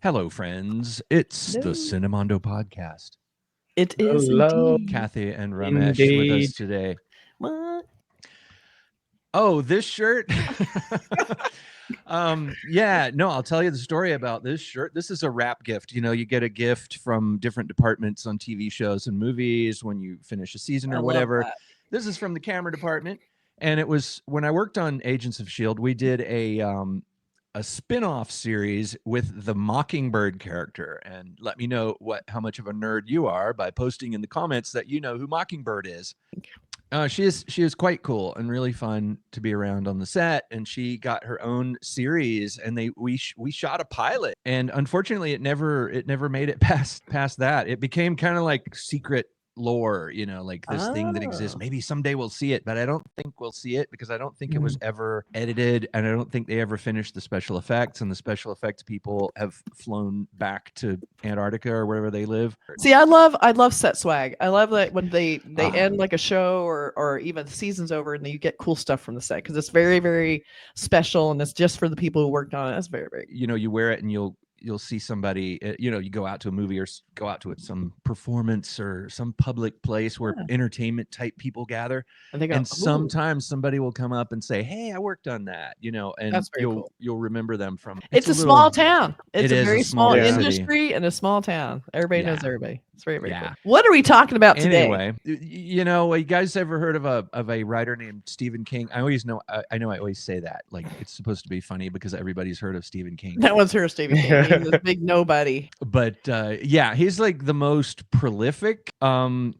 Hello, friends. It's the Cinemondo podcast. It is Hello. Kathy and Ramesh with us today. What? Oh, this shirt? Yeah, no, I'll tell you the story about this shirt. This is a wrap gift. You know, you get a gift from different departments on TV shows and movies when you finish a season or whatever. This is from the camera department. And it was when I worked on Agents of S.H.I.E.L.D., we did a spin-off series with the Mockingbird character. And let me know how much of a nerd you are by posting in the comments that you know who Mockingbird is. She is quite cool and really fun to be around on the set. And she got her own series, and we shot a pilot. And unfortunately, it never made it past that. It became kind of like secret lore, you know, like this thing that exists. Maybe someday we'll see it, but I don't think we'll see it because I don't think it was ever edited, and I don't think they ever finished the special effects, and the special effects people have flown back to Antarctica or wherever they live. See, I love set swag. I love that when they end like a show or even the season's over and you get cool stuff from the set, because it's very, very special, and it's just for the people who worked on it. That's very, very, you know, you wear it and you'll see somebody, you know, you go out to a movie or go out to some performance or some public place where entertainment type people gather. And sometimes somebody will come up and say, "Hey, I worked on that," you know, and you'll remember them from. It's a small town. It's a very small industry and a small town. Everybody knows everybody. It's very, very cool. Yeah. What are we talking about today? Anyway, you know, you guys ever heard of a writer named Stephen King? I always say that, like it's supposed to be funny because everybody's heard of Stephen King. No one's heard of Stephen King. He's a big nobody. But yeah, he's like the most prolific and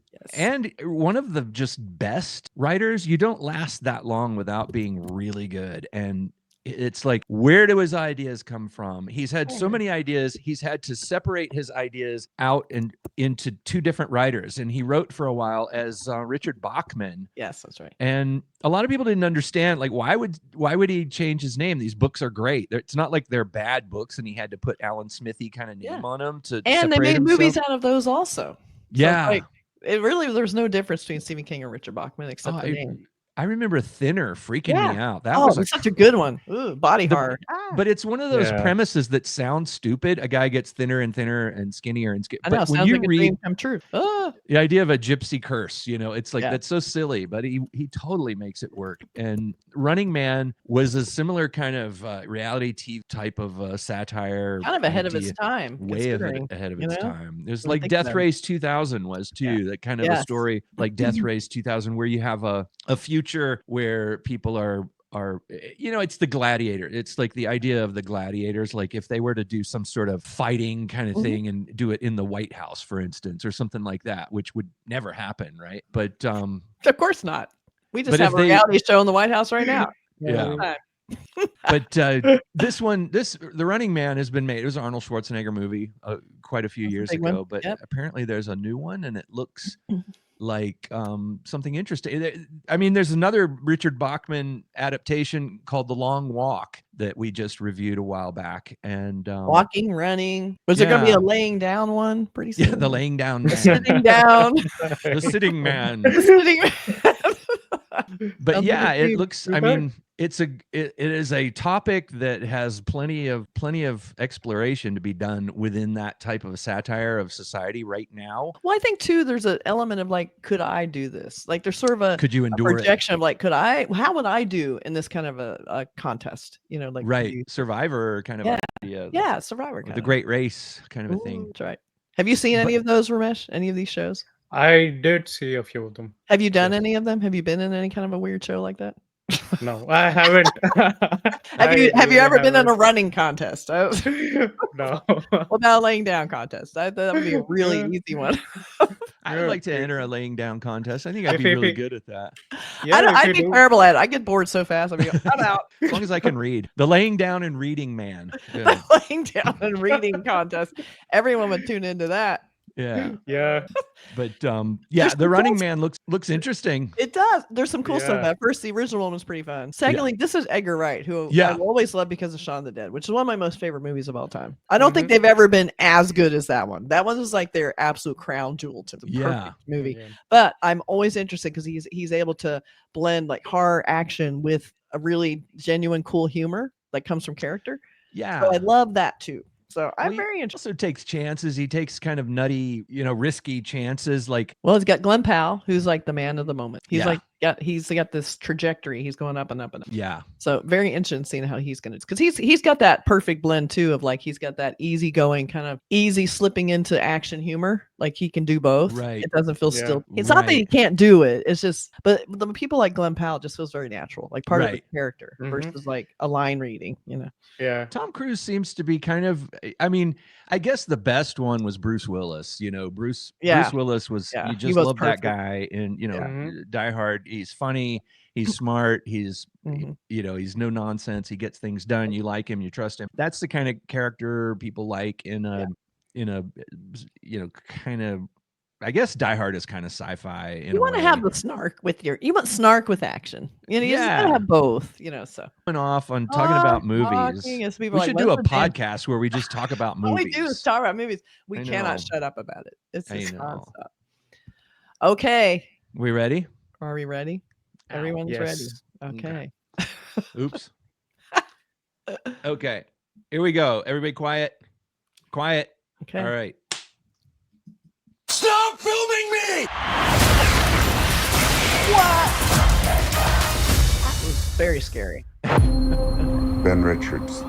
one of the just best writers. You don't last that long without being really good. And it's like, where do his ideas come from? He's had so many ideas. He's had to separate his ideas out and into two different writers. And he wrote for a while as Richard Bachman. Yes, that's right. And a lot of people didn't understand, like, why would he change his name? These books are great. It's not like they're bad books, and he had to put Alan Smithy kind of name on them to and they made movies out of those also. Yeah. So there's no difference between Stephen King and Richard Bachman except the name. I remember Thinner freaking me out. That was such a good one. Ooh, body horror. But it's one of those premises that sounds stupid. A guy gets thinner and thinner and skinnier and skinnier. I know, but when sounds you like read a dream come true. the idea of a gypsy curse, you know, it's like that's so silly, but he totally makes it work. And Running Man was a similar kind of reality TV type of satire. Kind of ahead of its time. Way ahead of its time. There's like Death Race 2000 was too. That kind of a story like Death Race 2000, where you have a future where people are, you know, it's the gladiator. It's like the idea of the gladiators, like if they were to do some sort of fighting kind of thing and do it in the White House, for instance, or something like that, which would never happen, right? But of course not. We just have a reality show in the White House right now. Yeah. But The Running Man has been made. It was an Arnold Schwarzenegger movie quite a few years ago, but apparently there's a new one, and it looks like something interesting. I mean, there's another Richard Bachman adaptation called The Long Walk that we just reviewed a while back. And walking, running. Was there going to be a laying down one pretty soon? Yeah, the laying down man. The sitting down. The sitting man. The sitting man. But yeah, it looks, I mean, it is a topic that has plenty of exploration to be done within that type of a satire of society right now. Well, I think too, there's an element of like, could I do this? Like, the's sort of a could you endure projection of like, how would I do in this kind of a contest? You know, like Survivor kind of idea. Yeah, Survivor kind the Great Race kind of a thing. That's right. Have you seen any of those, Ramesh? Any of these shows? I did see a few of them. Have you done any of them? Have you been in any kind of a weird show like that? No, I haven't. Have you ever been in a running contest? No. What about a laying down contest? That would be a really easy one. I'd like to enter a laying down contest. I think I'd be really good at that. I'd be terrible at it. I get bored so fast. I'm out. As long as I can read. The laying down and reading man. The laying down and reading contest. Everyone would tune into that. Yeah. Yeah. But There's the some Running cool- Man looks interesting. It does. There's some cool stuff. Yeah. At first, the original one was pretty fun. Secondly, this is Edgar Wright, who Yeah. I've always loved because of Shaun of the Dead, which is one of my most favorite movies of all time. I don't think they've ever been as good as that one. That one was like their absolute crown jewel to the perfect movie. Yeah. But I'm always interested because he's able to blend like horror action with a really genuine, cool humor that comes from character. Yeah. So I love that too. So I'm Well, very he interested. also takes chances. He takes kind of nutty, risky chances. Like, Well, he's got Glen Powell, who's like the man of the moment. He's Yeah. he's got this trajectory. He's going up and up and up. yeah, So very interested in seeing how he's gonna, because he's got that perfect blend too of like he's got that easygoing kind of easy slipping into action humor. Like he can do both. Right. It doesn't feel Yeah. still. It's not that he Right. can't do it. It's just, but the people like Glen Powell just feels very natural, like part of Right. the character Mhm. versus like a line reading. Yeah. Tom Cruise seems to be kind of. I mean, I guess the best one was Bruce Willis. Bruce Willis was. Yeah, You he just was love perfect. that guy, and Mhm. Die Hard. He's funny. He's smart. He's Mhm. he's no nonsense. He gets things done. You like him. You trust him. That's the kind of character people like in a kind of. I guess Die Hard is kind of sci-fi. In You a want to way. have the snark with you want snark with action. You just gotta Yeah. have both. So Going off on talking about movies. talking as people We are like, should do a "When's the damn-" podcast where we just talk about All movies. we do is talk about movies. We I cannot know. shut up about it. It's I just know. nonstop. Okay. We ready? Are we ready? Everyone's Yes. ready. Okay. Oops. Okay. Here we go. Everybody quiet. Quiet. Okay. All right. Stop filming me! That was very scary. Ben Richards,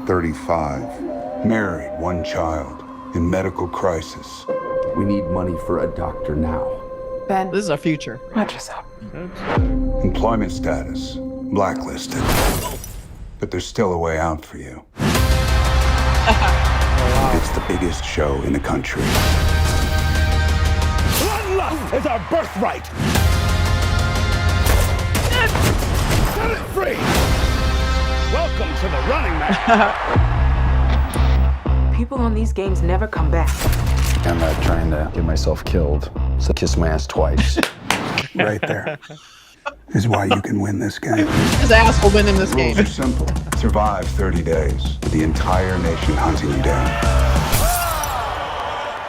35, married, one child, in medical crisis. We need money for a doctor now. Ben, This is our future. watch yourself. Employment status, blacklisted. But there's still a way out for you. It's the biggest show in the country. Bloodlust is our birthright! Set it free! Welcome to the Running Man! People on these games never come back. I'm not trying to get myself killed, so kiss my ass twice. Right there is why you can win this game. His ass will win in this Rules game. are simple. Survive 30 days with the entire nation hunting you down.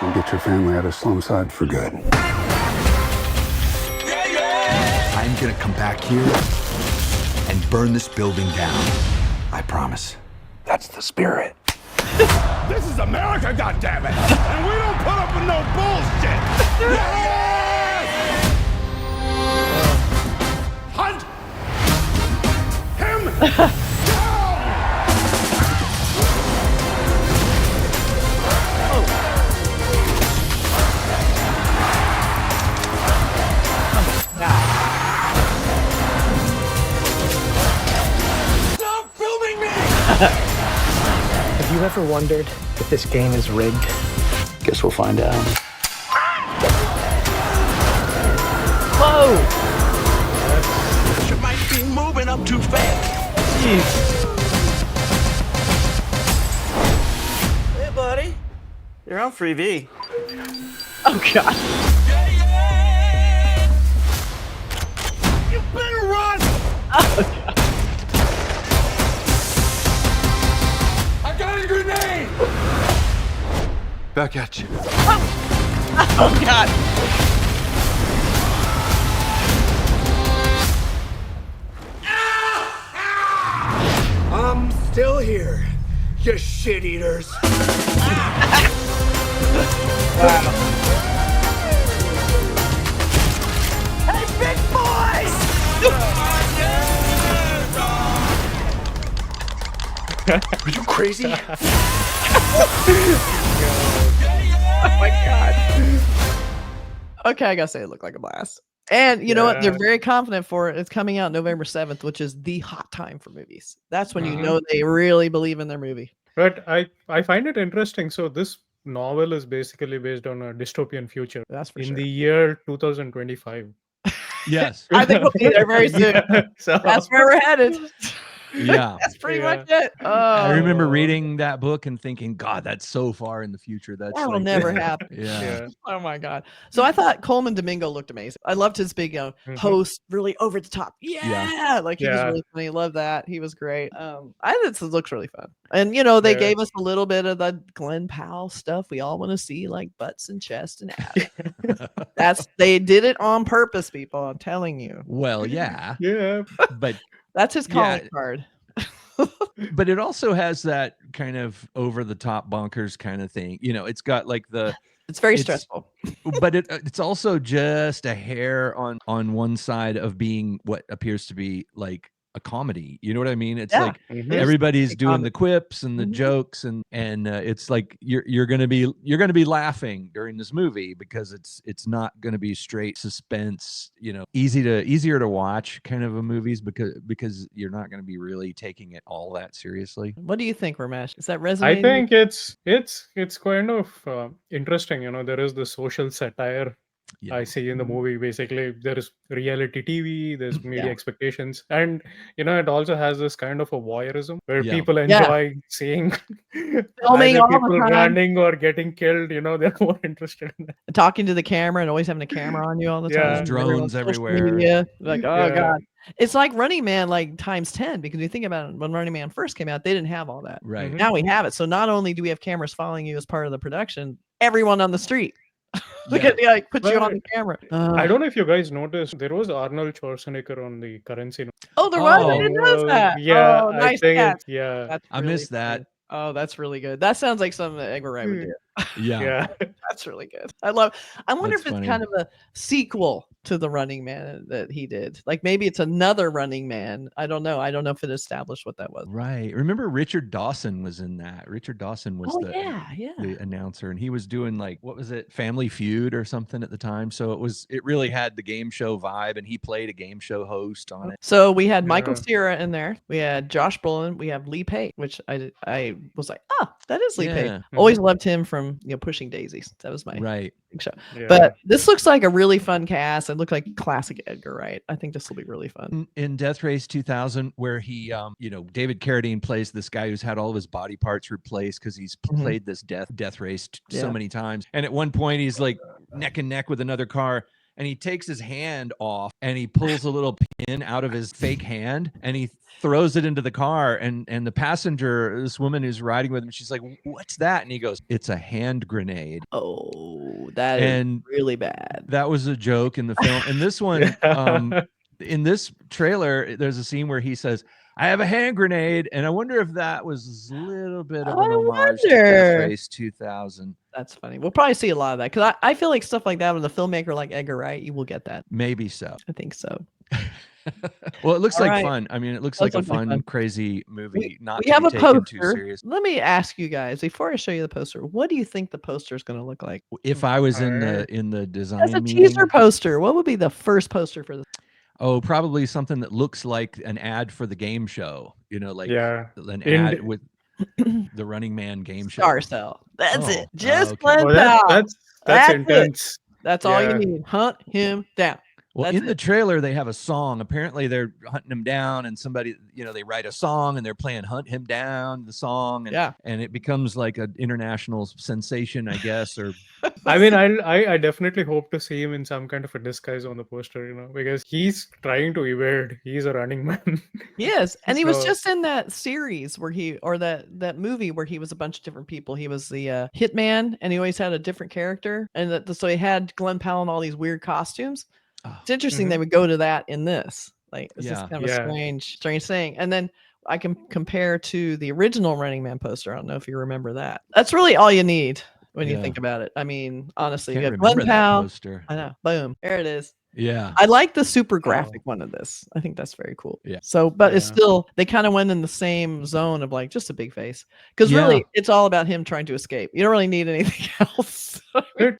And get your family out of Slumside for good. I'm gonna come back here and burn this building down. I promise. That's the spirit. This is America, goddammit! And we don't put up with no bullshit! Yes! Hunt him down! Stop filming me! Have you ever wondered if this game is rigged? Guess we'll find out. Whoa. You might be moving up too fast. Hey, buddy. You're on Freebie. Oh god. You better run! I got a grenade! Back at you. Oh god. I'm still here, you shit eaters. Hey, big boys! Are you crazy? Oh my god. Okay, I gotta say it looked like a blast. And you know what? They're Yeah. very confident for it. It's coming out November 7th, which is the hot time for movies. That's when you know they really believe in their movie. But I find it interesting. So this novel is basically based on a dystopian future That's for in sure. the year 2025. Yes. I think we'll be there very soon. Yeah, so That's where we're headed. Yeah. That's pretty Yeah. much it. Oh, I remember Oh. reading that book and thinking, God, that's so far in the future. That's that'll like, never happen. Yeah. Yeah. Oh my god! So I thought Colman Domingo looked amazing. I loved his big host, really over the top. Yeah, like he was Yeah. really funny. Love that. He was great. I think this looks really fun. And you know, they Yeah. gave us a little bit of the Glen Powell stuff we all want to see, like butts and chest and abs. They did it on purpose, people. I'm telling you. Well, yeah. Yeah. But That's his calling card. but it also has that kind of over the top bonkers kind of thing. You know, it's got like It's very stressful. but it's also just a hair on one side of being what appears to be like a comedy. You know what I mean? It's like everybody's doing the quips and the jokes and it's like you're gonna be laughing during this movie because it's not gonna be straight suspense, you know, easier to watch kind of a movies because you're not gonna be really taking it all that seriously. What do you think, Ramesh? Is that I resonating? think it's kind of interesting. You know, there is the social satire I see in the movie. Basically, there is reality TV, there's media expectations, and you know, it also has this kind of a voyeurism where people enjoy seeing Filming either all the people time. running or getting killed. You know, they're more interested in that. Talking to the camera and always having a camera on you all the Yeah. time. There's drones Social everywhere. media, like, oh Yeah. god, it's like Running Man, like times 10. Because you think about it, when Running Man first came out, they didn't have all that. Right. Now we have it. So not only do we have cameras following you as part of the production, everyone on the street. Look at like put you on the camera. I don't know if you guys noticed there was Arnold Schwarzenegger on the currency note. Oh, there was. I didn't notice that. Yeah, Oh, I nice think catch. it's I really missed that. funny. Oh, that's really good. That sounds like something that Edgar Wright would do. Yeah. That's really good. I wonder That's if it's funny. kind of a sequel to the Running Man that he did. Like maybe it's another Running Man. I don't know. I don't know if it established what that was. Right. Remember Richard Dawson was in that. Richard Dawson was the announcer, and he was doing like, what was it, Family Feud or something at the time. So it really had the game show vibe, and he played a game show host on it. So we had Michael Cera in there. We had Josh Brolin. We have Lee Page, which I was like, oh, that is Lee Page. Always loved him from Pushing Daisies. That was my big show. Yeah. But this looks like a really fun cast. It looked like classic Edgar Wright. I think this will be really fun. In Death Race 2000, where he, David Carradine plays this guy who's had all of his body parts replaced because he's played this death race so many times. And at one point, he's like neck and neck with another car. And he takes his hand off and he pulls a little pin out of his fake hand and he throws it into the car. And the passenger, this woman who's riding with him, she's like, "What's that?" And he goes, "It's a hand grenade." Oh, that is really bad. That was a joke in the film. And this one, in this trailer, there's a scene where he says, "I have a hand grenade," and I wonder if that was a little bit of an homage to Death Race 2000. That's funny. We'll probably see a lot of that because I feel like stuff like that with a filmmaker like Edgar Wright, you will get that. Maybe so. I think so. Well, it looks All like right. fun. I mean, it looks like a fun, crazy movie. We have a poster. Let me ask you guys before I show you the poster. What do you think the poster is going to look like? If I was in the design as a meeting, teaser poster, what would be the first poster for this? Oh, probably something that looks like an ad for the game show. You know, like an ad with the Running Man game show. Star Cell. That's it. Just okay. Glen Oh, Powell. that's intense. That's all you need. Hunt him down. Well, in the trailer, they have a song. Apparently, they're hunting him down, and somebody, they write a song, and they're playing "Hunt Him Down," the song, and it becomes like an international sensation, I guess. Or, I mean, I definitely hope to see him in some kind of a disguise on the poster, because he's trying to evade. He's a running man. Yes, and he was just in that series where that movie where he was a bunch of different people. He was the hitman, and he always had a different character, and so he had Glen Powell in all these weird costumes. It's interesting they would go to that in this. Like, it's just kind of a strange thing. And then I can compare to the original Running Man poster. I don't know if you remember that. That's really all you need when you think about it. I mean, honestly, you have Glen Powell. Poster. I know. Boom. There it is. Yeah. I like the super graphic one of this. I think that's very cool. Yeah. So, but it's still, they kind of went in the same zone of like just a big face. Because really, it's all about him trying to escape. You don't really need anything else.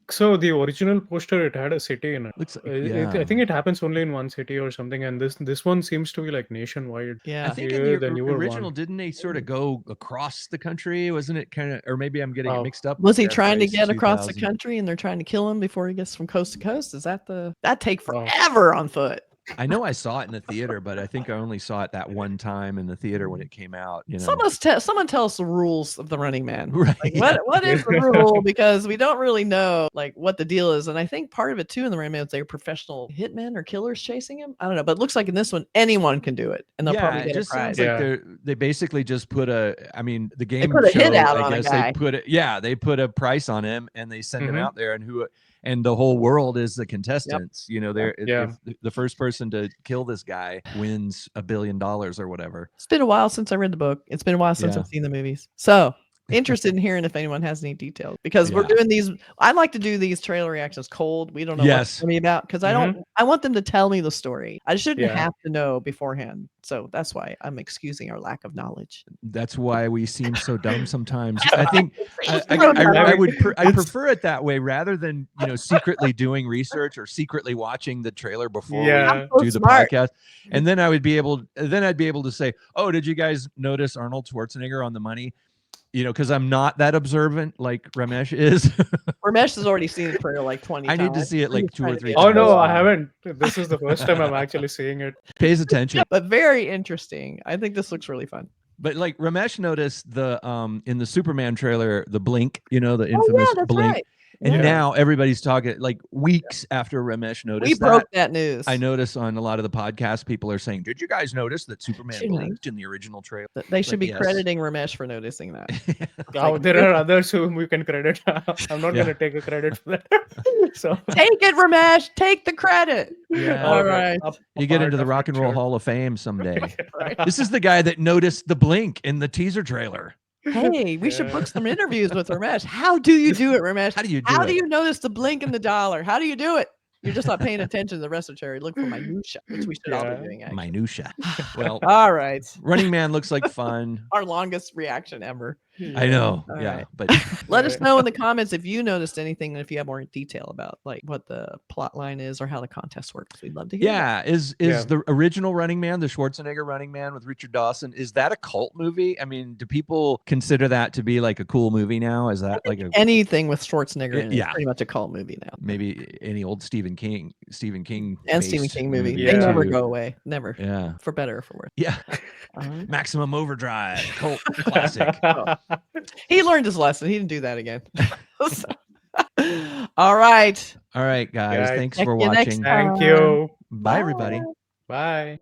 So the original poster, it had a city in it. Looks like, I think it happens only in one city or something, and this one seems to be like nationwide. Yeah, I think in the original, didn't they sort of go across the country? Wasn't it kind of, or maybe I'm getting it mixed up? Was he trying to get across the country and they're trying to kill him before he gets from coast to coast? Is that that take forever on foot? I know I saw it in the theater, but I think I only saw it that one time in the theater when it came out. You know, someone tell us the rules of the Running Man. Right, Like, yeah. what is the rule? Because we don't really know like what the deal is. And I think part of it too in the Running Man is they're professional hitmen or killers chasing him. I don't know, but it looks like in this one anyone can do it, and they'll probably it get a just sounds prize. like they basically just put the game put a hit show, out I on a guess guy. they put a price on him and they send him out there, and the whole world is the contestants. You know, if the first person to kill this guy wins $1 billion or whatever. It's been a while since I read the book. It's been a while since I've seen the movies. So interested in hearing if anyone has any details, because we're doing these. I like to do these trailer reactions cold. We don't know what it's about because I want them to tell me the story. I shouldn't have to know beforehand. So that's why I'm excusing our lack of knowledge. That's why we seem so dumb sometimes. I think I prefer it that way rather than secretly doing research or secretly watching the trailer before we do the podcast. And then I'd be able to say, oh, did you guys notice Arnold Schwarzenegger on the money? Because I'm not that observant like Ramesh is. Ramesh has already seen the trailer like 20 times. I need to see it like 2 or 3 times. Oh, no, I haven't. This is the first time I'm actually seeing it. Pays attention. But very interesting. I think this looks really fun. But like Ramesh noticed the in the Superman trailer, the blink, the infamous blink. Right. And now everybody's talking like weeks after Ramesh noticed we broke that news. I notice on a lot of the podcasts, people are saying, did you guys notice that Superman blinked in the original trailer? They should be crediting Ramesh for noticing that. There are others whom we can credit. I'm not going to take a credit for that. So take it, Ramesh. Take the credit. Yeah. All right. You get into the Rock and Roll Hall of Fame someday. This is the guy that noticed the blink in the teaser trailer. Hey, we should book some interviews with Ramesh. How do you do it, Ramesh? How do you notice the blink in the dollar? How do you do it? You're just not paying attention to the rest of the cherry. Look for minutia, which we should all be doing. Actually. Minutia. Well, all right. Running Man looks like fun. Our longest reaction ever. I know. All yeah. Right. But let us know in the comments if you noticed anything and if you have more detail about like what the plot line is or how the contest works. We'd love to hear. Yeah. Is the original Running Man, the Schwarzenegger Running Man with Richard Dawson, is that a cult movie? I mean, do people consider that to be like a cool movie now? Is that like anything with Schwarzenegger in it is pretty much a cult movie now? Maybe any old Stephen King and Stephen King movie. Yeah. They never go away. Never. Yeah. For better or for worse. Yeah. Maximum Overdrive, cult classic. He learned his lesson. He didn't do that again. All right. All right, guys. Thanks for watching. Thank you. Bye, everybody. Bye.